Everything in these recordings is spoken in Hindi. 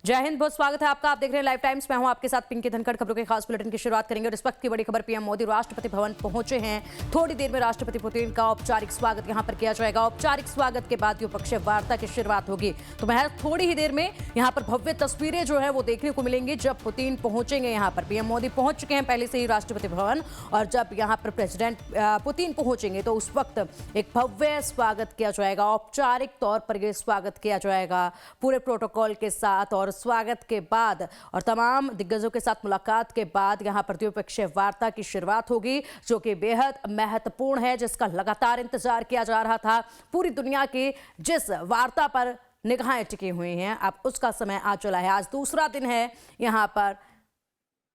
जय हिंद, बहुत स्वागत है आपका। आप देख रहे हैं लाइव टाइम्स। मैं हूं आपके साथ पिंकी धनखड़। खबरों के खास बुलेटिन की शुरुआत करेंगे और इस वक्त की बड़ी खबर, पीएम मोदी राष्ट्रपति भवन पहुंचे हैं। थोड़ी देर में राष्ट्रपति पुतिन का औपचारिक स्वागत यहां पर किया जाएगा। औपचारिक स्वागत के बाद द्विपक्षीय वार्ता की शुरुआत होगी। तो महज थोड़ी ही देर में यहां पर भव्य तस्वीरें जो है वो देखने को मिलेंगी जब पुतिन पहुंचेंगे। यहाँ पर पीएम मोदी पहुंच चुके हैं पहले से ही राष्ट्रपति भवन, और जब यहाँ पर प्रेसिडेंट पुतिन पहुंचेंगे तो उस वक्त एक भव्य स्वागत किया जाएगा। औपचारिक तौर पर यह स्वागत किया जाएगा पूरे प्रोटोकॉल के साथ, और स्वागत के बाद और तमाम दिग्गजों के साथ मुलाकात के बाद यहां पर द्विपक्षीय वार्ता की शुरुआत होगी, जो कि बेहद महत्वपूर्ण है, जिसका लगातार इंतजार किया जा रहा था। पूरी दुनिया की जिस वार्ता पर निगाहें टिकी हुई हैं, अब उसका समय आ चला है। आज दूसरा दिन है यहां पर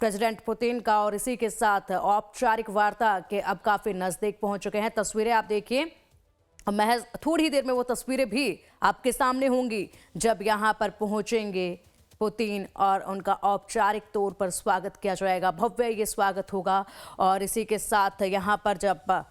प्रेसिडेंट पुतिन का, और इसी के साथ औपचारिक वार्ता के अब काफी नजदीक पहुंच चुके हैं। तस्वीरें आप देखिए, महज थोड़ी ही देर में वो तस्वीरें भी आपके सामने होंगी जब यहां पर पहुंचेंगे पुतिन और उनका औपचारिक तौर पर स्वागत किया जाएगा। भव्य ये स्वागत होगा, और इसी के साथ यहां पर जब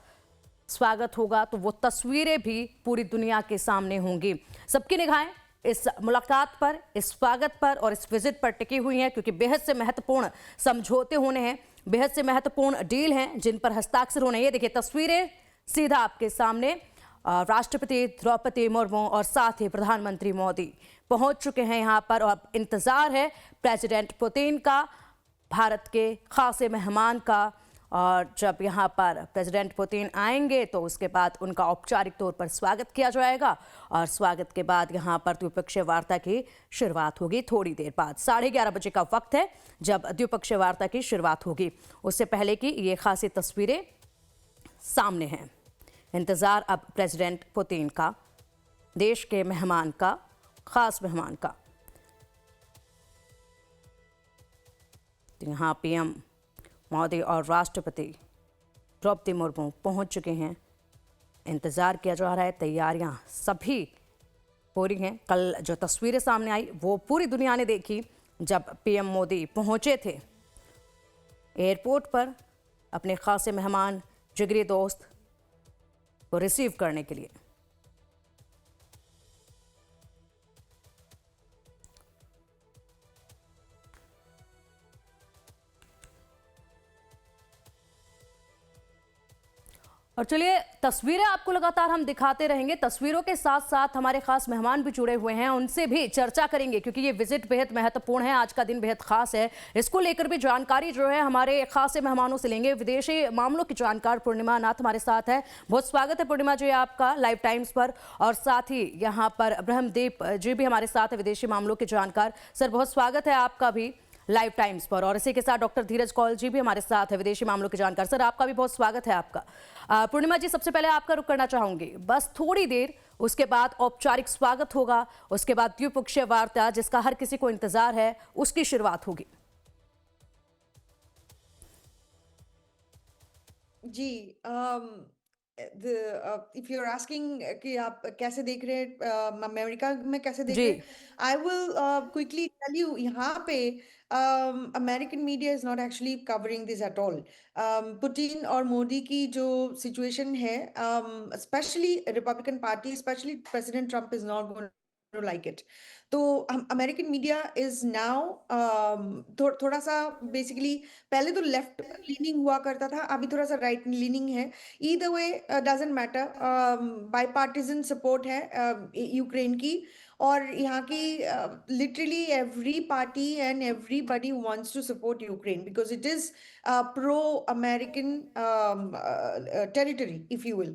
स्वागत होगा तो वो तस्वीरें भी पूरी दुनिया के सामने होंगी। सबकी निगाहें इस मुलाकात पर, इस स्वागत पर और इस विजिट पर टिकी हुई हैं, क्योंकि बेहद से महत्वपूर्ण समझौते होने हैं, बेहद से महत्वपूर्ण डील हैं जिन पर हस्ताक्षर होने हैं। ये देखिए तस्वीरें सीधा आपके सामने, राष्ट्रपति द्रौपदी मुर्मू और साथ ही प्रधानमंत्री मोदी पहुंच चुके हैं यहां पर, और इंतजार है प्रेसिडेंट पुतिन का, भारत के खासे मेहमान का। और जब यहां पर प्रेसिडेंट पुतिन आएंगे तो उसके बाद उनका औपचारिक तौर पर स्वागत किया जाएगा, और स्वागत के बाद यहां पर द्विपक्षीय वार्ता की शुरुआत होगी। थोड़ी देर बाद 11:30 बजे का वक्त है जब द्विपक्षीय वार्ता की शुरुआत होगी। उससे पहले की ये खासी तस्वीरें सामने हैं। इंतजार अब प्रेसिडेंट पुतिन का, देश के मेहमान का, खास मेहमान का। यहाँ पीएम मोदी और राष्ट्रपति द्रौपदी मुर्मू पहुंच चुके हैं। इंतजार किया जा रहा है, तैयारियां सभी पूरी हैं। कल जो तस्वीरें सामने आई वो पूरी दुनिया ने देखी जब पीएम मोदी पहुंचे थे एयरपोर्ट पर अपने खासे मेहमान, जिगरी दोस्त को रिसीव करने के लिए। और चलिए तस्वीरें आपको लगातार हम दिखाते रहेंगे। तस्वीरों के साथ साथ हमारे खास मेहमान भी जुड़े हुए हैं, उनसे भी चर्चा करेंगे, क्योंकि ये विजिट बेहद महत्वपूर्ण है। आज का दिन बेहद खास है, इसको लेकर भी जानकारी जो है हमारे खासे मेहमानों से लेंगे। विदेशी मामलों की जानकार पूर्णिमा नाथ हमारे साथ है। बहुत स्वागत है पूर्णिमा जी आपका लाइव टाइम्स पर। और साथ ही यहाँ पर ब्रह्मदीप जी भी हमारे साथ है, विदेशी मामलों के जानकार। सर बहुत स्वागत है आपका भी लाइव टाइम्स पर। और इसी के साथ डॉक्टर धीरज कौल जी भी हमारे साथ है, विदेशी मामलों के जानकार। सर आपका भी बहुत स्वागत है आपका। पूर्णिमा जी, सबसे पहले आपका रुख करना चाहूंगी। बस थोड़ी देर, उसके बाद औपचारिक स्वागत होगा, उसके बाद द्विपक्षीय वार्ता जिसका हर किसी को इंतजार है उसकी शुरुआत होगी। जी, if you're asking कि आप कैसे देख रहे हैं, अमेरिका में कैसे देख जी रहे हैं, I will quickly tell you. यहाँ पे American media is not actually covering this at all. Putin और मोदी की जो सिचुएशन है, specially Republican party, specially president Trump is not going to like it. तो अमेरिकन मीडिया इज नाउ थोड़ा सा बेसिकली, पहले तो लेफ्ट लीनिंग हुआ करता था, अभी थोड़ा सा राइट लीनिंग है। Either way doesn't matter, bipartisan support है यूक्रेन की, और यहाँ की literally every party and everybody wants to support Ukraine because it is pro American territory, if you will.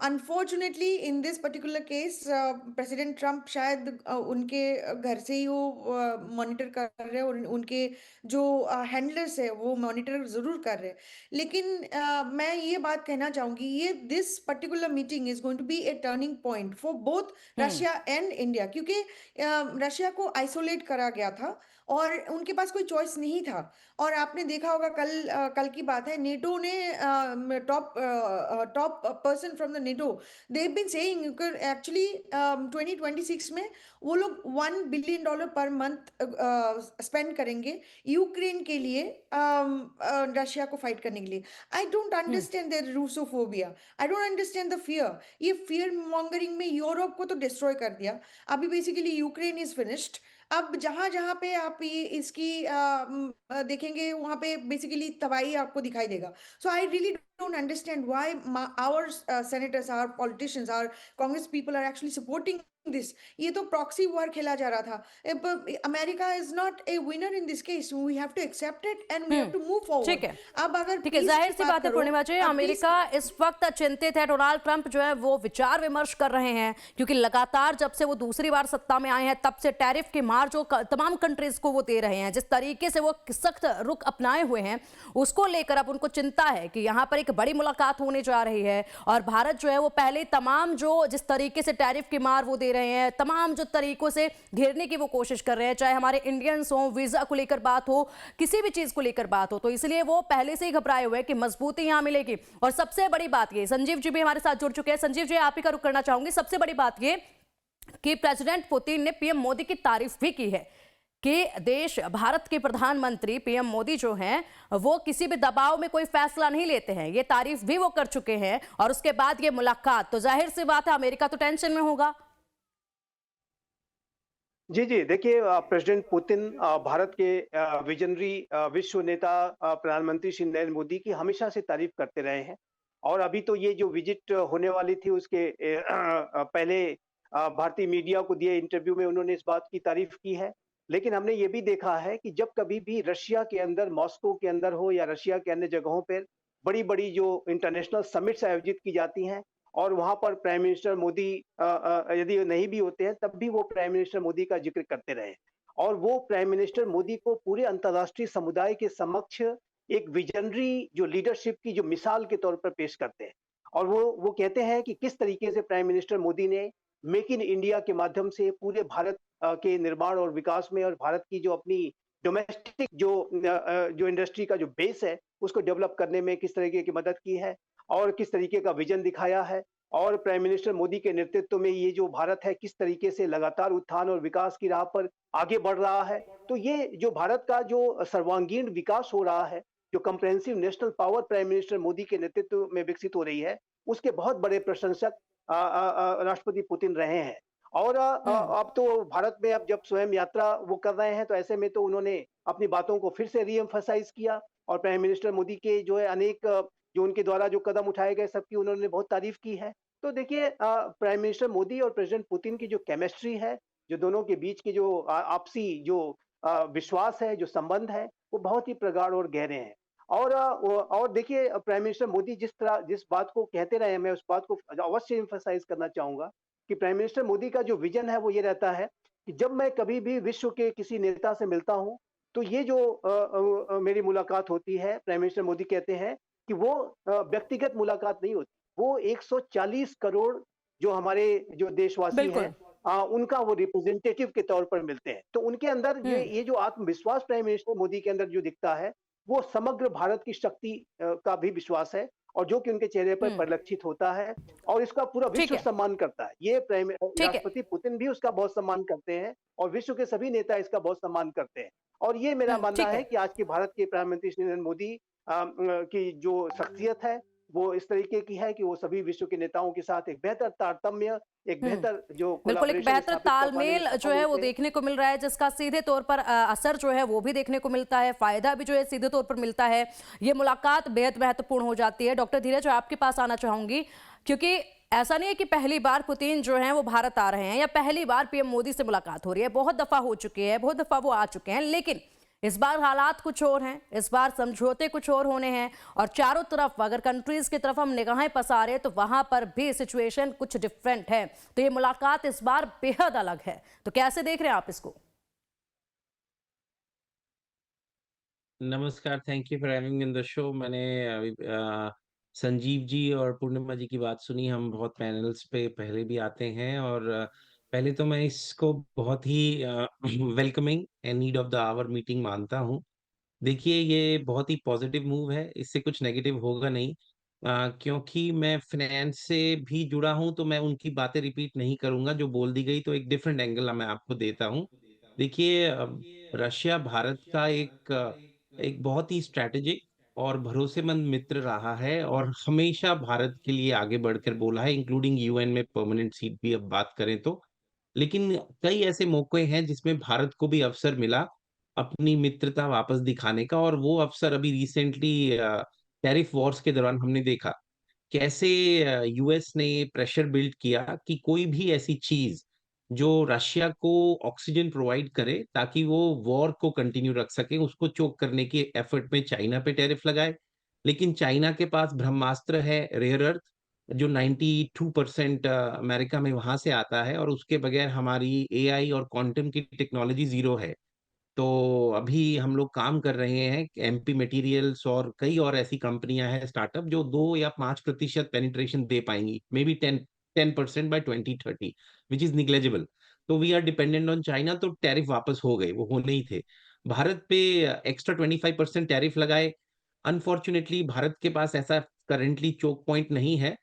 Unfortunately, in this particular case, president Trump शायद उनके घर से ही वो मॉनिटर कर रहे हैं, और उनके जो हैंडलर्स है वो मॉनिटर जरूर कर रहे हैं। लेकिन मैं ये बात कहना चाहूंगी, ये this particular meeting is going to be a turning point for both Russia and India, क्योंकि रशिया को आइसोलेट करा गया था और उनके पास कोई चॉइस नहीं था। और आपने देखा होगा कल की बात है, नेटो ने top person from the NATO, they have been saying actually 2026 में वो लोग $1 बिलियन पर मंथ स्पेंड करेंगे यूक्रेन के लिए, रशिया को फाइट करने के लिए। I don't understand their Russophobia, I don't understand the fear. ये फियर मॉन्गरिंग में यूरोप को तो डिस्ट्रॉय कर दिया, अभी बेसिकली यूक्रेन इज फिनिश्ड। अब जहाँ-जहाँ पे आप ये इसकी देखेंगे वहाँ पे बेसिकली तबाही आपको दिखाई देगा। So I really don't understand why our senators, our politicians, our Congress people are actually supporting this। ये तो प्रॉक्सी वॉर खेला जा रहा था। America is not a winner in this case. We have to accept it and we have hmm. To move forward. ठीक है। अब अगर ठीक है, पीस जाहिर की सी बात बात है करो, पूर्णिमा जी, अब पीस अमेरिका इस वक्त चिंतित है। डोनाल्ड ट्रंप जो है वो विचार विमर्श कर रहे हैं, क्योंकि लगातार जब से वो दूसरी बार सत्ता में आए हैं तब से टैरिफ की मार जो तमाम कंट्रीज को वो दे रहे हैं, जिस तरीके से वो सख्त रुख अपनाए हुए हैं, उसको लेकर अब उनको चिंता है कि यहाँ पर एक बड़ी मुलाकात होने जा रही है। और भारत जो है वो पहले तमाम जो जिस तरीके से टैरिफ की मार वो दे रहे हैं, तमाम जो तरीकों से घेरने की वो कोशिश कर रहे हैं, चाहे हमारे इंडियंस हो, वीजा को लेकर बात हो, किसी भी चीज को लेकर बात हो, तो इसलिए वो पहले से ही घबराए हुए हैं कि मजबूती यहां मिलेगी। और सबसे बड़ी बात ये, संजीव जी भी हमारे साथ जुड़ चुके हैं। संजीव जी, आप ही का रुख करना चाहूंगी। सबसे बड़ी बात ये कि प्रेसिडेंट पुतिन ने पीएम मोदी की तारीफ भी की है कि देश भारत के प्रधानमंत्री पीएम मोदी जो हैं वो किसी भी दबाव में कोई फैसला नहीं लेते हैं। ये तारीफ भी वो कर चुके हैं और उसके बाद ये मुलाकात, तो जाहिर सी बात है अमेरिका तो टेंशन में होगा। जी, जी। देखिए प्रेसिडेंट पुतिन भारत के विज़नरी विश्व नेता प्रधानमंत्री श्री नरेंद्र मोदी की हमेशा से तारीफ़ करते रहे हैं। और अभी तो ये जो विज़िट होने वाली थी उसके पहले भारतीय मीडिया को दिए इंटरव्यू में उन्होंने इस बात की तारीफ़ की है। लेकिन हमने ये भी देखा है कि जब कभी भी रशिया के अंदर, मॉस्को के अंदर हो या रशिया के अन्य जगहों पर बड़ी-बड़ी जो इंटरनेशनल समिट्स आयोजित की जाती हैं और वहाँ पर प्राइम मिनिस्टर मोदी यदि नहीं भी होते हैं तब भी वो प्राइम मिनिस्टर मोदी का जिक्र करते रहे और वो प्राइम मिनिस्टर मोदी को पूरे अंतर्राष्ट्रीय समुदाय के समक्ष एक विजनरी जो लीडरशिप की जो मिसाल के तौर पर पेश करते हैं। और वो कहते हैं कि किस तरीके से प्राइम मिनिस्टर मोदी ने मेक इन इंडिया के माध्यम से पूरे भारत के निर्माण और विकास में और भारत की जो अपनी डोमेस्टिक जो इंडस्ट्री का जो बेस है उसको डेवलप करने में किस तरीके की मदद की है और किस तरीके का विजन दिखाया है। और प्राइम मिनिस्टर मोदी के नेतृत्व में ये जो भारत है किस तरीके से लगातार उत्थान और विकास की राह पर आगे बढ़ रहा है। तो ये जो भारत का जो सर्वांगीण विकास हो रहा है, जो comprehensive national power prime minister Modi के नेतृत्व में विकसित हो रही है, उसके बहुत बड़े प्रशंसक राष्ट्रपति पुतिन रहे हैं। और हम्म। अब तो भारत में अब जब स्वयं यात्रा वो कर रहे हैं तो ऐसे में तो उन्होंने अपनी बातों को फिर से रीएम्फसाइज किया और प्राइम मिनिस्टर मोदी के जो है अनेक जो उनके द्वारा जो कदम उठाए गए सबकी उन्होंने बहुत तारीफ की है। तो देखिए प्राइम मिनिस्टर मोदी और प्रेसिडेंट पुतिन की जो केमिस्ट्री है, जो दोनों के बीच की जो आपसी जो विश्वास है, जो संबंध है, वो बहुत ही प्रगाढ़ और गहरे हैं। और और देखिए प्राइम मिनिस्टर मोदी जिस बात को कहते रहे हैं, मैं उस बात को अवश्य एम्फसाइज करना चाहूँगा कि प्राइम मिनिस्टर मोदी का जो विज़न है वो ये रहता है कि जब मैं कभी भी विश्व के किसी नेता से मिलता हूँ, तो ये जो मेरी मुलाकात होती है, प्राइम मिनिस्टर मोदी कहते हैं कि वो व्यक्तिगत मुलाकात नहीं होती। वो 140 करोड़ जो हमारे जो देशवासी हैं बिल्कुल। उनका वो रिप्रेजेंटेटिव के तौर पर मिलते हैं। तो उनके अंदर हम्म। ये जो आत्मविश्वास प्राइम मिनिस्टर मोदी के अंदर जो दिखता है, वो समग्र भारत की शक्ति का भी विश्वास है और जो कि उनके चेहरे पर हम्म। परिलक्षित होता है और इसका पूरा ठीक विश्व है। सम्मान करता है। ये ठीक है। राष्ट्रपति पुतिन भी उसका बहुत सम्मान करते हैं और विश्व के सभी नेता इसका बहुत सम्मान करते हैं। और ये मेरा मानना ठीक है है। कि आज के भारत के प्रधानमंत्री श्री नरेंद्र मोदी की जो शख्सियत है, वो इस तरीके की है कि वो सभी विश्व के नेताओं के साथ एक बेहतर तारतम्य, एक हम्म। बेहतर जो बिल्कुल, एक कोलैबोरेशन बेहतर स्थापित कर पाने में तालमेल जो सफल है वो होते हैं। देखने को मिल रहा है, जिसका सीधे तौर पर असर जो है वो भी देखने को मिलता है, फायदा भी जो है सीधे तौर पर मिलता है। ये मुलाकात बेहद महत्वपूर्ण हो जाती है। डॉक्टर धीरज, आपके पास आना चाहूंगी, क्योंकि ऐसा नहीं है कि पहली बार पुतिन जो है वो भारत आ रहे हैं या पहली बार पीएम मोदी से मुलाकात हो रही है। बहुत दफा हो चुकी है, बहुत दफा वो आ चुके हैं, लेकिन इस बार हालात कुछ और हैं, इस बार समझौते कुछ और होने हैं और चारों तरफ अगर कंट्रीज की तरफ हम निगाहें पसारे तो वहां पर भी सिचुएशन कुछ डिफरेंट है। तो ये मुलाकात इस बार बेहद अलग है, तो कैसे देख रहे हैं आप इसको? नमस्कार, thank you for having me in the show. मैंने अभी संजीव जी और पूर्णिमा जी की बात सुनी। हम बहुत पैनल्स पे पहले भी आते हैं और पहले तो मैं इसको बहुत ही welcoming and need of the hour meeting मानता हूँ। देखिए, ये बहुत ही पॉजिटिव मूव है, इससे कुछ नेगेटिव होगा नहीं। क्योंकि मैं फाइनेंस से भी जुड़ा हूँ, तो मैं उनकी बातें रिपीट नहीं करूँगा, जो बोल दी गई, तो एक डिफरेंट एंगल मैं आपको देता हूँ। देखिए रशिया भारत का एक बहुत ही स्ट्रैटेजिक और भरोसेमंद मित्र रहा है और हमेशा भारत के लिए आगे बढ़कर बोला है, इंक्लूडिंग यूएन में परमानेंट सीट भी अब बात करें तो। लेकिन कई ऐसे मौके हैं जिसमें भारत को भी अवसर मिला अपनी मित्रता वापस दिखाने का, और वो अवसर अभी रिसेंटली टैरिफ वॉर्स के दौरान हमने देखा। कैसे यूएस ने प्रेशर बिल्ड किया कि कोई भी ऐसी चीज जो रशिया को ऑक्सीजन प्रोवाइड करे ताकि वो वॉर को कंटिन्यू रख सके, उसको चोक करने की एफर्ट में चाइना पे टैरिफ लगाए। लेकिन चाइना के पास ब्रह्मास्त्र है, रेयर अर्थ, जो 92% अमेरिका में वहां से आता है, और उसके बगैर हमारी एआई और क्वांटम की टेक्नोलॉजी जीरो है। तो अभी हम लोग काम कर रहे हैं एमपी मटेरियल्स और कई और ऐसी कंपनियां हैं स्टार्टअप जो 2 या 5% पेनिट्रेशन दे पाएंगी, maybe 10% by 2030, which is negligible. तो we are dependent on China, तो टैरिफ वापस हो गए, वो होने ही थे। भारत पे एक्स्ट्रा 25% टैरिफ लगाए। अनफॉर्चुनेटली भारत के पास ऐसा करेंटली चोक पॉइंट नहीं है,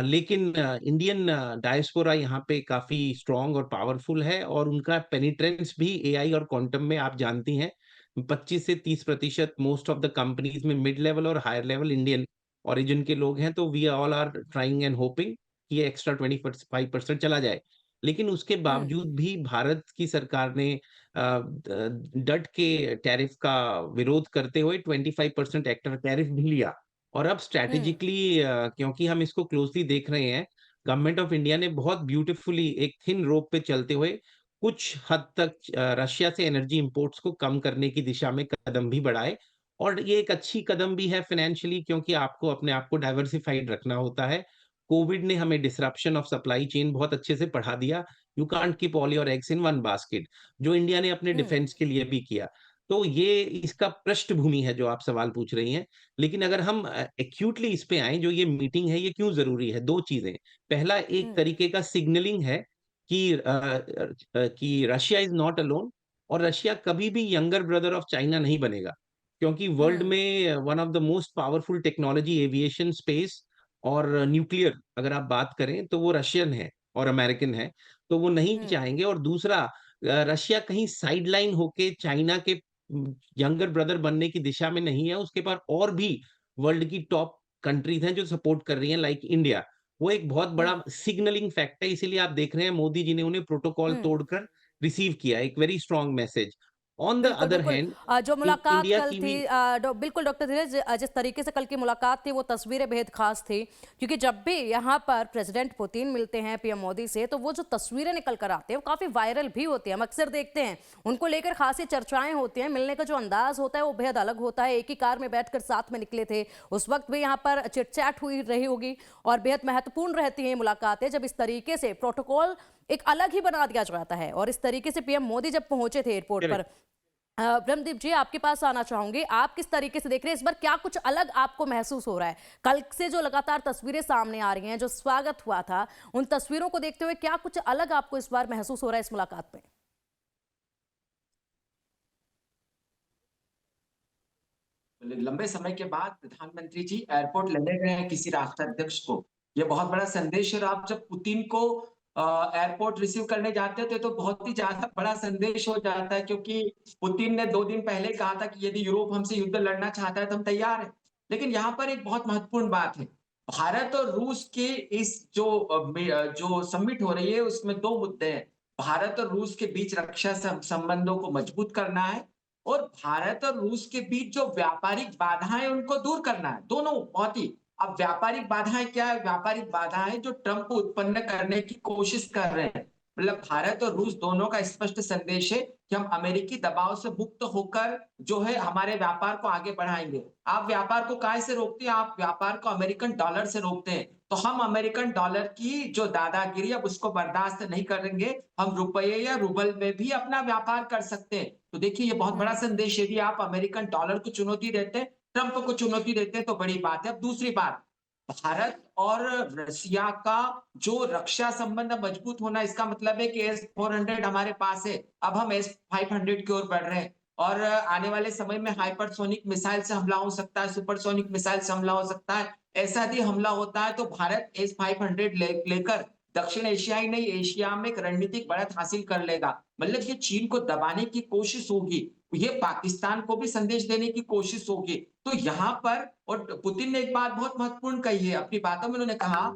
लेकिन इंडियन डायस्पोरा यहाँ पे काफी स्ट्रांग और पावरफुल है, और उनका पेनिट्रेंस भी एआई और क्वांटम में आप जानती हैं 25 से 30%। मोस्ट ऑफ द कंपनीज में मिड लेवल और हायर लेवल इंडियन ओरिजिन के लोग हैं, तो we all are trying and hoping कि ये एक्स्ट्रा 25% चला जाए। लेकिन उसके हम्म। बावजूद भी भारत की सरकार ने डट के टैरिफ का विरोध करते हुए 25% एक्स्ट्रा टैरिफ भी लिया। और अब हम्म। स्ट्रैटेजिकली, क्योंकि हम इसको क्लोजली देख रहे हैं, गवर्नमेंट ऑफ इंडिया ने बहुत ब्यूटीफुली एक थिन रोप पे चलते हुए कुछ हद तक रशिया से एनर्जी इंपोर्ट्स को कम करने की दिशा में कदम भी बढ़ाए। और ये एक अच्छी कदम भी है फाइनेंशियली, क्योंकि आपको अपने आप को डाइवर्सिफाइड रखना होता है। कोविड ने हमें डिसरप्शन ऑफ सप्लाई चेन बहुत अच्छे से पढ़ा दिया। You can't keep all your eggs in one basket, जो इंडिया ने अपने हम्म। डिफेंस के लिए भी किया। तो ये इसका पृष्ठभूमि है जो आप सवाल पूछ रही हैं। लेकिन अगर हम एक्यूटली इस पे आए, जो ये मीटिंग है ये क्यों जरूरी है, दो चीजें। पहला, एक हम्म। तरीके का सिग्नलिंग है कि रशिया इज नॉट अलोन, और रशिया कभी भी यंगर ब्रदर ऑफ चाइना नहीं बनेगा। क्योंकि वर्ल्ड हम्म। में one of the most powerful technology aviation, space और न्यूक्लियर अगर आप बात करें तो वो रशियन है और अमेरिकन है। तो वो नहीं हम्म। चाहेंगे। और दूसरा, रशिया कहीं साइडलाइन होके चाइना के यंगर ब्रदर बनने की दिशा में नहीं है। उसके पास और भी वर्ल्ड की टॉप कंट्रीज हैं जो सपोर्ट कर रही हैं, लाइक इंडिया। वो एक बहुत हम्म। बड़ा सिग्नलिंग फैक्ट है, इसीलिए आप देख रहे हैं मोदी जी ने उन्हें प्रोटोकॉल हम्म। तोड़कर रिसीव किया, एक very strong message. On the बिल्कुल, अदर बिल्कुल। हैंड, जो मुलाकात इंडिया कल की थी, भी बिल्कुल डॉक्टर धीरज, जिस तरीके से कल की मुलाकात थी वो तस्वीरें बेहद खास थी, क्योंकि जब भी यहाँ पर प्रेसिडेंट पुतिन मिलते हैं पीएम मोदी से, तो वो जो तस्वीरें निकल कर आते हैं वो काफ़ी वायरल भी होती हैं। हम अक्सर देखते हैं उनको लेकर खासी चर्चाएं होती हैं। मिलने का जो अंदाज होता है वो बेहद अलग होता है। एक ही कार में बैठकर साथ में निकले थे, उस वक्त भी यहाँ पर चिटचैट हुई रही होगी, और बेहद महत्वपूर्ण रहती हैं मुलाकातें जब इस तरीके से प्रोटोकॉल एक अलग ही बना दिया जाता है। और इस तरीके से पीएम मोदी जब पहुंचे थे एयरपोर्ट पर, ब्रह्मदीप जी आपके पास आना चाहूंगी, आप किस तरीके से देख रहे हैं इस बार, क्या कुछ अलग आपको महसूस हो रहा है? कल से जो लगातार तस्वीरें सामने आ रही हैं, जो स्वागत हुआ था, उन तस्वीरों को देखते हुए क्या कुछ अलग आपको इस बार महसूस हो रहा है इस मुलाकात में? लंबे समय के बाद प्रधानमंत्री जी एयरपोर्ट लेने गए हैं किसी राष्ट्राध्यक्ष को, ये बहुत बड़ा संदेश है। और आप जब पुतिन को एयरपोर्ट रिसीव करने जाते थे तो बहुत ही ज्यादा बड़ा संदेश हो जाता है, क्योंकि पुतिन ने 2 दिन पहले कहा था कि यदि यूरोप हमसे युद्ध लड़ना चाहता है तो हम तैयार हैं। लेकिन यहाँ पर एक बहुत महत्वपूर्ण बात है, भारत और रूस के इस जो समिट हो रही है उसमें 2 मुद्दे हैं। भारत और रूस के बीच रक्षा संबंधों को मजबूत करना है, और भारत और रूस के बीच जो व्यापारिक बाधाएं उनको दूर करना है। दोनों बहुत ही, अब व्यापारिक बाधाएं क्या है? व्यापारिक बाधाएं जो ट्रंप उत्पन्न करने की कोशिश कर रहे हैं। मतलब भारत और रूस दोनों का स्पष्ट संदेश है कि हम अमेरिकी दबाव से मुक्त होकर जो है हमारे व्यापार को आगे बढ़ाएंगे। आप व्यापार को काय से रोकते हैं? आप व्यापार को अमेरिकन डॉलर से रोकते हैं। तो हम अमेरिकन डॉलर की जो दादागिरी अब उसको बर्दाश्त नहीं करेंगे। हम रुपये या रूबल में भी अपना व्यापार कर सकते हैं। तो देखिए ये बहुत बड़ा हम्म। संदेश है। यदि आप अमेरिकन डॉलर को चुनौती देते हैं, ट्रंप को चुनौती देते हैं, तो बड़ी बात है। अब दूसरी बात, भारत और रशिया का जो रक्षा संबंध मजबूत होना, इसका मतलब है कि S-400 हमारे पास है। अब हम S-500 की ओर बढ़ रहे हैं, और आने वाले समय में हाइपरसोनिक मिसाइल से हमला हो सकता है, सुपरसोनिक मिसाइल से हमला हो सकता है। ऐसा यदि हमला होता है तो भारत S-500 लेकर दक्षिण एशिया ही नहीं, एशिया में एक रणनीतिक बढ़त हासिल कर लेगा। मतलब ये चीन को दबाने की कोशिश होगी, ये पाकिस्तान को भी संदेश देने की कोशिश होगी। तो यहाँ पर, और पुतिन ने एक बात बहुत महत्वपूर्ण कही है अपनी बातों में, उन्होंने कहा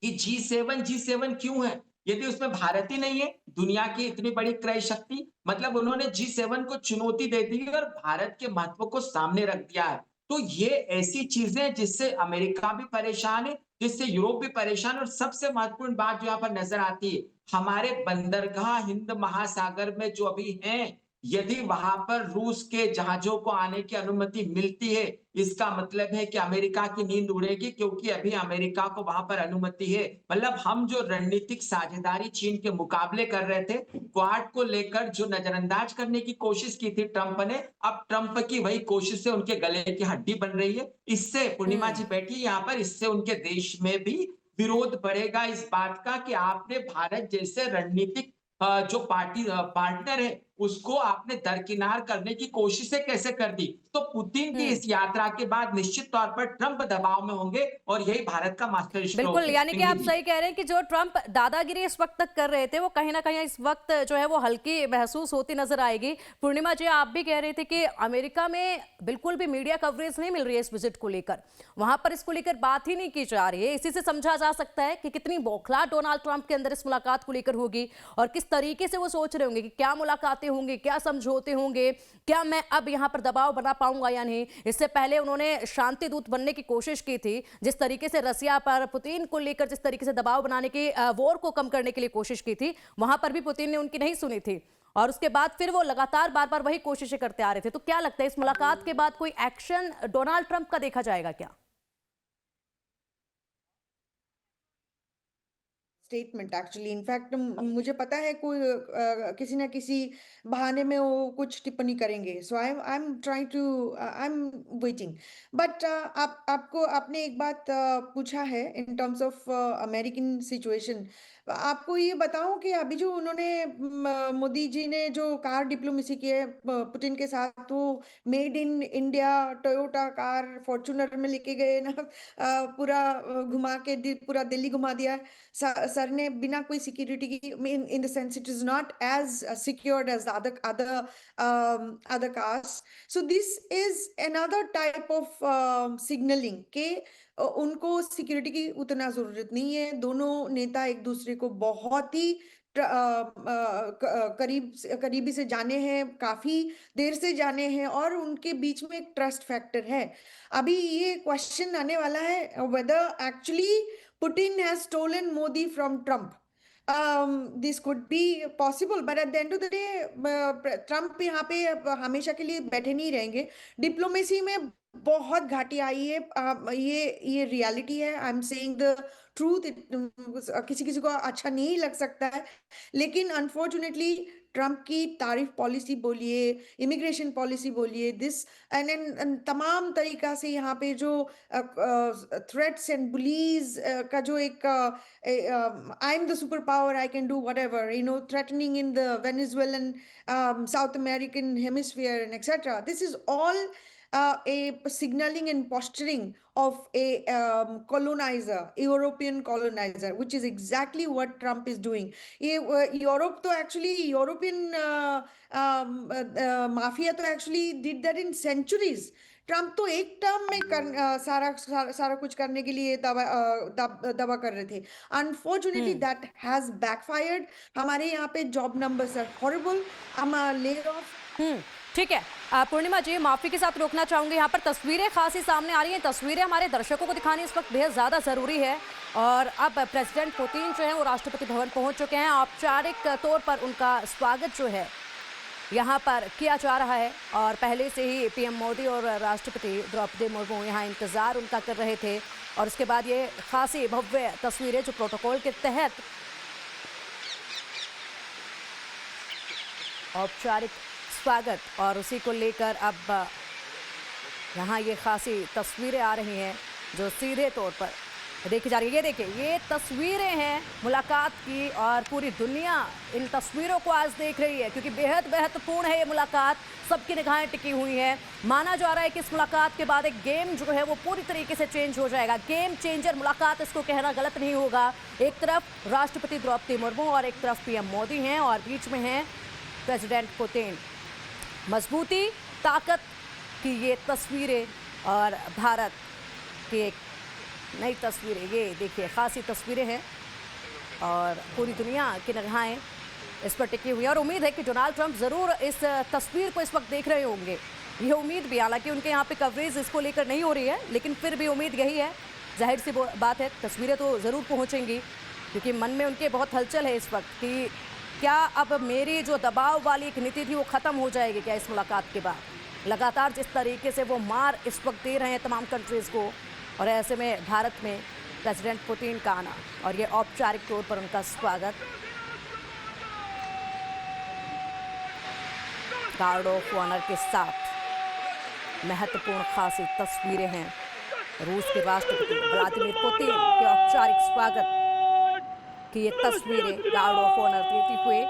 कि G7 क्यों है? यदि उसमें भारत ही नहीं है, दुनिया की इतनी बड़ी क्रय शक्ति, मतलब उन्होंने G7 को चुनौती दे दी और भारत के महत्व को सामने रख दिया है। तो ये ऐसी चीजें हैं जिससे अमेरिका भी परेशान है, जिससे यूरोप भी परेशान है, और सबसे महत्वपूर्ण बात जो यहाँ पर नजर आती है, हमारे बंदरगाह हिंद महासागर में जो अभी हैं, यदि वहां पर रूस के जहाजों को आने की अनुमति मिलती है, इसका मतलब है कि अमेरिका की नींद उड़ेगी, क्योंकि अभी अमेरिका को वहां पर अनुमति है। मतलब हम जो रणनीतिक साझेदारी चीन के मुकाबले कर रहे थे, क्वाड को लेकर जो नजरअंदाज करने की कोशिश की थी ट्रंप ने, अब ट्रंप की वही कोशिश से उनके गले की हड्डी बन रही है। इससे पूर्णिमा जी बैठी यहाँ पर, इससे उनके देश में भी विरोध बढ़ेगा इस बात का कि आपने भारत जैसे रणनीतिक जो पार्टनर है, उसको आपने दरकिनार करने की कोशिशें कैसे कर दी। तो पुतिन की इस यात्रा के बाद निश्चित तौर पर ट्रंप दबाव में होंगे, और यही भारत का मास्टर स्ट्रोक बिल्कुल, है। यानी कि आप सही कह रहे हैं कि जो ट्रंप दादागिरी इस वक्त तक कर रहे थे, वो कहीं ना कहीं इस वक्त जो है वो हल्की महसूस होती नजर आएगी। पूर्णिमा जी, आप भी कह रहे थे कि अमेरिका में बिल्कुल भी मीडिया कवरेज नहीं मिल रही है इस विजिट को लेकर, वहां पर इसको लेकर बात ही नहीं की जा रही है। इसी से समझा जा सकता है कि कितनी बौखलाहट डोनाल्ड ट्रंप के अंदर इस मुलाकात को लेकर होगी, और किस तरीके से वो सोच रहे होंगे कि क्या मुलाकातें होंगी, क्या समझौते होंगे, क्या मैं अब यहां पर दबाव बना पाऊंगा या नहीं। इससे पहले उन्होंने शांति दूत बनने की कोशिश की थी, जिस तरीके से रसिया पर पुतिन को लेकर जिस तरीके से दबाव बनाने की, वॉर को कम करने के लिए कोशिश की थी, वहां पर भी पुतिन ने उनकी नहीं सुनी थी, और उसके बाद फिर वो लगातार बार बार वही कोशिशें करते आ रहे थे। तो क्या लगता है इस मुलाकात के बाद कोई एक्शन डोनाल्ड ट्रंप का देखा जाएगा क्या? स्टेटमेंट एक्चुअली, इनफैक्ट मुझे पता है कोई किसी ना किसी बहाने में वो कुछ टिप्पणी करेंगे। So I am trying to, I am waiting. But आपको आपने एक बात पूछा है in terms of American situation. आपको ये बताऊं कि अभी जो उन्होंने मोदी जी ने जो कार डिप्लोमेसी की है पुतिन के साथ, तो made in India Toyota car Fortuner में लेके गए ना, पूरा घुमा के पूरा दिल्ली घुमा दिया। सर ने बिना कोई सिक्योरिटी की, in the sense it is not as secured as the other cars. So this is another type of signaling के उनको सिक्योरिटी की उतना जरूरत नहीं है। दोनों नेता एक दूसरे को बहुत ही करीबी से जाने हैं, काफी देर से जाने हैं, और उनके बीच में एक ट्रस्ट फैक्टर है। अभी ये क्वेश्चन आने वाला है whether actually Putin has stolen Modi from Trump. This could be possible, but at the end of the day, Trump यहाँ पे हमेशा के लिए बैठे नहीं रहेंगे। डिप्लोमेसी में बहुत घाटी आई है, ये रियलिटी है। I am saying the truth. किसी किसी को अच्छा नहीं लग सकता है, लेकिन अनफॉर्चुनेटली ट्रंप की तारीफ पॉलिसी बोलिए, इमिग्रेशन पॉलिसी बोलिए, दिस एंड तमाम तरीका से यहाँ पे जो थ्रेट्स एंड बुलीज का जो एक I am the super power, I can do whatever, you know, threatening in the Venezuelan south American hemisphere and etcetera, this is all a signaling and posturing of a colonizer, European colonizer, which is exactly what Trump is doing. Europe तो actually European mafia तो actually did that in centuries. Trump तो एक टर्म में सारा कुछ करने के लिए दवा कर रहे थे। Unfortunately that has backfired. हमारे यहाँ पे जॉब नंबर्स आर हॉरिबल, हम ले ऑफ। ठीक है, पूर्णिमा जी, माफी के साथ रोकना चाहूंगी, यहाँ पर तस्वीरें खासी सामने आ रही हैं। तस्वीरें हमारे दर्शकों को दिखानी इस वक्त बेहद ज़्यादा ज़रूरी है, और अब प्रेसिडेंट पुतिन जो है वो राष्ट्रपति भवन पहुंच चुके हैं। औपचारिक तौर पर उनका स्वागत जो है यहाँ पर किया जा रहा है, और पहले से ही पीएम मोदी और राष्ट्रपति द्रौपदी मुर्मू यहाँ इंतज़ार उनका कर रहे थे। और उसके बाद ये खासी भव्य तस्वीरें जो प्रोटोकॉल के तहत औपचारिक स्वागत, और उसी को लेकर अब यहाँ ये खासी तस्वीरें आ रही हैं जो सीधे तौर पर देखी जा रही है। ये देखिए, ये तस्वीरें हैं मुलाकात की, और पूरी दुनिया इन तस्वीरों को आज देख रही है, क्योंकि बेहद महत्वपूर्ण है ये मुलाकात। सबकी निगाहें टिकी हुई हैं। माना जा रहा है कि इस मुलाकात के बाद एक गेम जो है वो पूरी तरीके से चेंज हो जाएगा। गेम चेंजर मुलाकात, इसको कहना गलत नहीं होगा। एक तरफ राष्ट्रपति द्रौपदी मुर्मू और एक तरफ पीएम मोदी हैं, और बीच में हैं प्रेसिडेंट पुतिन। मजबूती, ताकत की ये तस्वीरें, और भारत की एक नई तस्वीरें। ये देखिए, खासी तस्वीरें हैं और पूरी दुनिया की निगाहें इस पर टिकी हुई है और उम्मीद है कि डोनाल्ड ट्रंप ज़रूर इस तस्वीर को इस वक्त देख रहे होंगे। ये उम्मीद भी, हालांकि उनके यहाँ पे कवरेज इसको लेकर नहीं हो रही है, लेकिन फिर भी उम्मीद यही है, जाहिर सी बात है, तस्वीरें तो ज़रूर पहुँचेंगी क्योंकि मन में उनके बहुत हलचल है इस वक्त कि क्या अब मेरी जो दबाव वाली एक नीति थी वो ख़त्म हो जाएगी क्या इस मुलाकात के बाद। लगातार जिस तरीके से वो मार इस वक्त दे रहे हैं तमाम कंट्रीज़ को, और ऐसे में भारत में प्रेसिडेंट पुतिन का आना और ये औपचारिक तौर पर उनका स्वागत, गार्ड ऑफ ऑनर के साथ महत्वपूर्ण खासी तस्वीरें हैं। रूस के राष्ट्रपति व्लादिमीर पुतिन के औपचारिक स्वागत की ये तस्वीरें गार्ड ऑफ ऑनर देते हुए।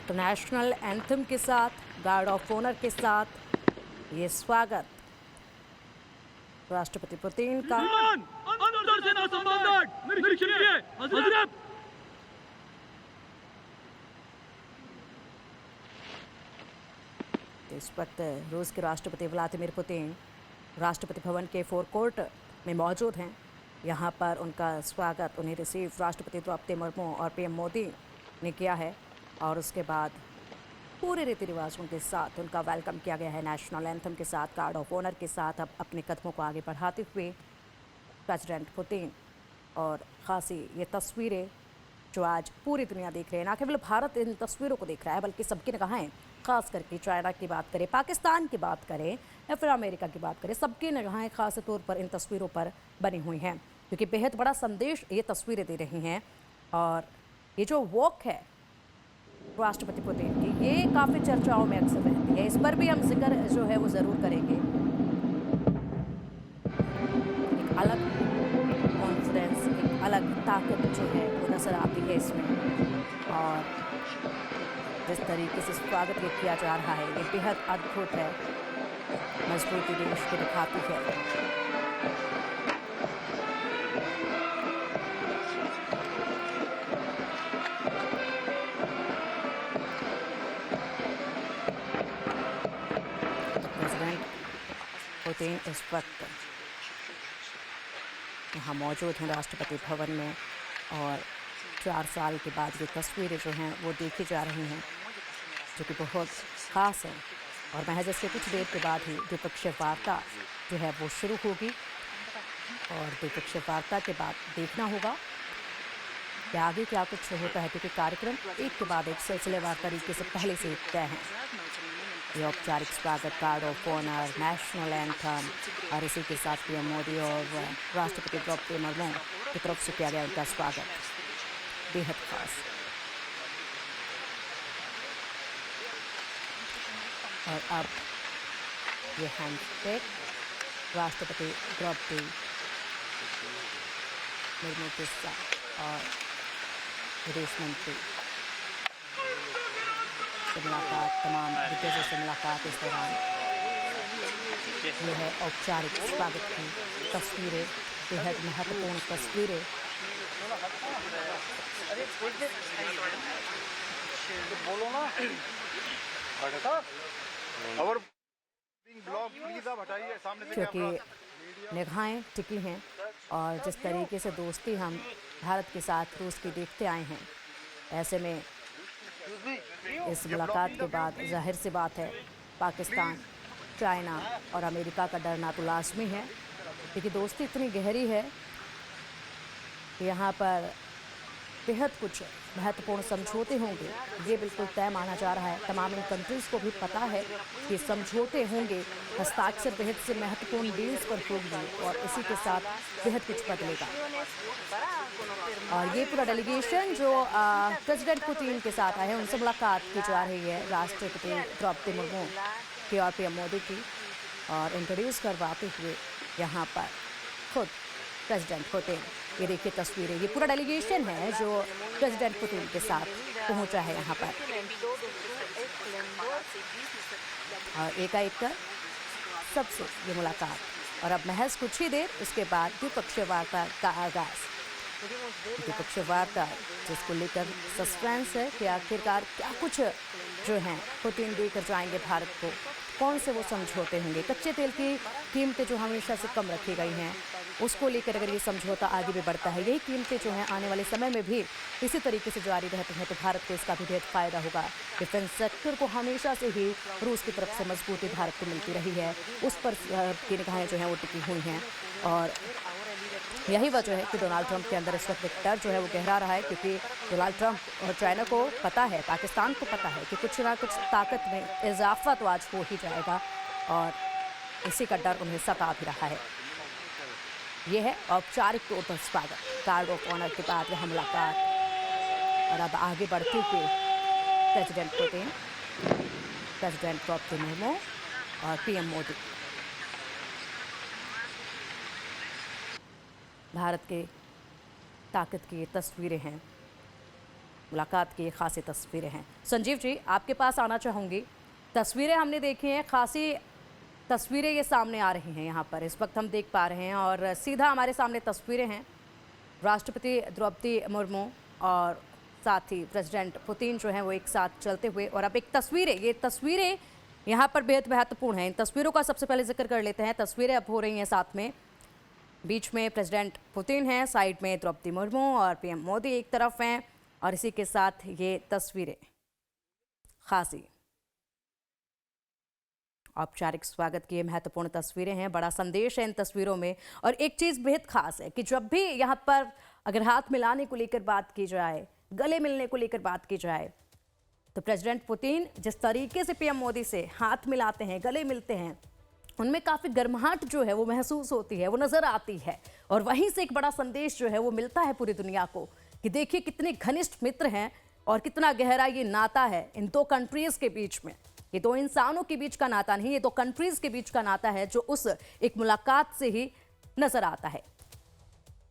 तो नेशनल एंथम के साथ, गार्ड ऑफ ऑनर के साथ ये स्वागत राष्ट्रपति पुतिन का। तो इस वक्त रूस के राष्ट्रपति व्लादिमीर पुतिन राष्ट्रपति भवन के फोरकोर्ट में मौजूद हैं। यहाँ पर उनका स्वागत, उन्हें रिसीव राष्ट्रपति द्रौपदी मुर्मू और पीएम मोदी ने किया है और उसके बाद पूरे रीति रिवाजों के साथ उनका वेलकम किया गया है। नेशनल एंथम के साथ, गार्ड ऑफ ऑनर के साथ अब अपने कदमों को आगे बढ़ाते हुए प्रेसिडेंट पुतिन। और ख़ासी ये तस्वीरें जो आज पूरी दुनिया देख रहे हैं, ना केवल भारत इन तस्वीरों को देख रहा है बल्कि सबकी निगाहें, खास करके चाइना की बात करें, पाकिस्तान की बात करें या फिर अमेरिका की बात करें, सबकी निगाहें खास तौर पर इन तस्वीरों पर बनी हुई हैं क्योंकि बेहद बड़ा संदेश ये तस्वीरें दे रही हैं। और ये जो वॉक है राष्ट्रपति पुतिन की, ये काफ़ी चर्चाओं में अक्सर रहती है, इस पर भी हम जिक्र जो है वो ज़रूर करेंगे। एक अलग कॉन्फिडेंस, एक अलग ताकत जो है वो नज़र आती है इसमें, और जिस तरीके से स्वागत ये किया जा रहा है ये बेहद अद्भुत है, मजबूती देश की दिखाती है। पुतिन इस वक्त यहाँ मौजूद हैं राष्ट्रपति भवन में और 4 साल के बाद ये तस्वीरें जो हैं वो देखी जा रही हैं, जो कि बहुत ख़ास है। और महज इसके कुछ देर के बाद ही द्विपक्षीय वार्ता जो है वो शुरू होगी और द्विपक्षीय वार्ता के बाद देखना होगा कि आगे क्या कुछ होता है, क्योंकि कार्यक्रम एक के बाद एक सिलसिलेवार तरीके से पहले से तय हैं। ये औपचारिक स्वागत, guard of honour, national anthem और इसी के साथ पीएम मोदी और राष्ट्रपति द्रौपदी मुर्मू की तरफ से किया गया उनका स्वागत बेहद खास। और अब ये हैंडशेक राष्ट्रपति द्रौपदी मुर्मू के साथ और विदेश मंत्री से मुलाकात, तमाम विदेशों से मुलाकात इस दौरान। ये है औपचारिक स्वागत की तस्वीरें, बेहद महत्वपूर्ण तस्वीरें। बोलो ना और ब्लॉग प्लीज आप हटाइए सामने से, क्योंकि निगाहें टिकी हैं और जिस तरीके से दोस्ती हम भारत के साथ रूस की देखते आए हैं, ऐसे में इस मुलाकात के बाद जाहिर सी बात है पाकिस्तान, चाइना और अमेरिका का डरना तो लाजमी है, क्योंकि दोस्ती इतनी गहरी है कि यहाँ पर बेहद कुछ महत्वपूर्ण समझौते होंगे, ये बिल्कुल तय माना जा रहा है। तमाम इन कंट्रीज़ को भी पता है कि समझौते होंगे, हस्ताक्षर बेहद से महत्वपूर्ण डील्स पर होंगे और इसी के साथ बेहद कुछ बदलेगा। और ये पूरा डेलीगेशन जो प्रेसिडेंट पुतिन के साथ आए हैं, उनसे मुलाकात की जा रही है राष्ट्रपति द्रौपदी मुर्मू की और पीएम मोदी की, और इंट्रोड्यूस करवाते हुए यहाँ पर खुद प्रेसिडेंट पुतिन। ये देखिए तस्वीरें, ये पूरा डेलीगेशन है जो प्रेसिडेंट पुतिन के साथ पहुंचा है यहाँ पर। और एकाएक कर सबसे ये मुलाकात और अब महज कुछ ही देर उसके बाद द्विपक्षीय वार्ता का आगाज। द्विपक्षीय वार्ता जिसको लेकर सस्पेंस है कि आखिरकार क्या कुछ जो हैं पुतिन देकर जाएंगे भारत को, कौन से वो समझौते होंगे। कच्चे तेल की कीमतें जो हमेशा से कम रखी गई हैं, उसको लेकर अगर ये समझौता आगे भी बढ़ता है, यही कीमतें जो हैं आने वाले समय में भी इसी तरीके से जारी रहती हैं, तो भारत को इसका भी बेहद फ़ायदा होगा। डिफेंस सेक्टर को हमेशा से ही रूस की तरफ से मजबूती भारत को मिलती रही है, उस पर की निगाहें जो हैं वो टिकी हुई हैं। और यही वजह है कि डोनाल्ड ट्रंप के अंदर इस वक्त एक डर जो है वो गहरा रहा है, क्योंकि डोनाल्ड ट्रंप और चाइना को पता है, पाकिस्तान को पता है कि कुछ ना कुछ ताकत में इजाफा तो आज हो ही जाएगा, और इसी का डर उन्हें सता भी रहा है। ये है औपचारिक तौर पर स्वागत, गार्ड ऑफ ऑनर के बाद यह मुलाकात, और अब आगे बढ़ते हुए president Putin, president Draupadi Murmu और पीएम मोदी। भारत के ताकत की ये तस्वीरें हैं, मुलाकात की ये खासी तस्वीरें हैं। संजीव जी, आपके पास आना चाहूँगी। तस्वीरें हमने देखी हैं, खासी तस्वीरें ये सामने आ रही हैं यहाँ पर, इस वक्त हम देख पा रहे हैं, और सीधा हमारे सामने तस्वीरें हैं राष्ट्रपति द्रौपदी मुर्मू और साथ ही प्रेसिडेंट पुतिन जो हैं वो एक साथ चलते हुए। और अब एक तस्वीरें, ये तस्वीरें यहाँ पर बेहद महत्वपूर्ण हैं। इन तस्वीरों का सबसे पहले जिक्र कर लेते हैं। तस्वीरें अब हो रही हैं साथ में, बीच में प्रेसिडेंट पुतिन हैं, साइड में द्रौपदी मुर्मू और पीएम मोदी एक तरफ हैं, और इसी के साथ ये तस्वीरें खासी औपचारिक स्वागत की ये महत्वपूर्ण तस्वीरें हैं। बड़ा संदेश है इन तस्वीरों में, और एक चीज़ बेहद खास है कि जब भी यहाँ पर अगर हाथ मिलाने को लेकर बात की जाए, गले मिलने को लेकर बात की जाए, तो प्रेसिडेंट पुतिन जिस तरीके से पीएम मोदी से हाथ मिलाते हैं, गले मिलते हैं, उनमें काफ़ी गर्माहट जो है वो महसूस होती है, वो नज़र आती है। और वहीं से एक बड़ा संदेश जो है वो मिलता है पूरी दुनिया को कि देखिए कितने घनिष्ठ मित्र हैं और कितना गहरा ये नाता है इन दो कंट्रीज़ के बीच में। ये दो इंसानों के बीच का नाता नहीं, ये दो कंट्रीज़ के बीच का नाता है, जो उस एक मुलाकात से ही नज़र आता है।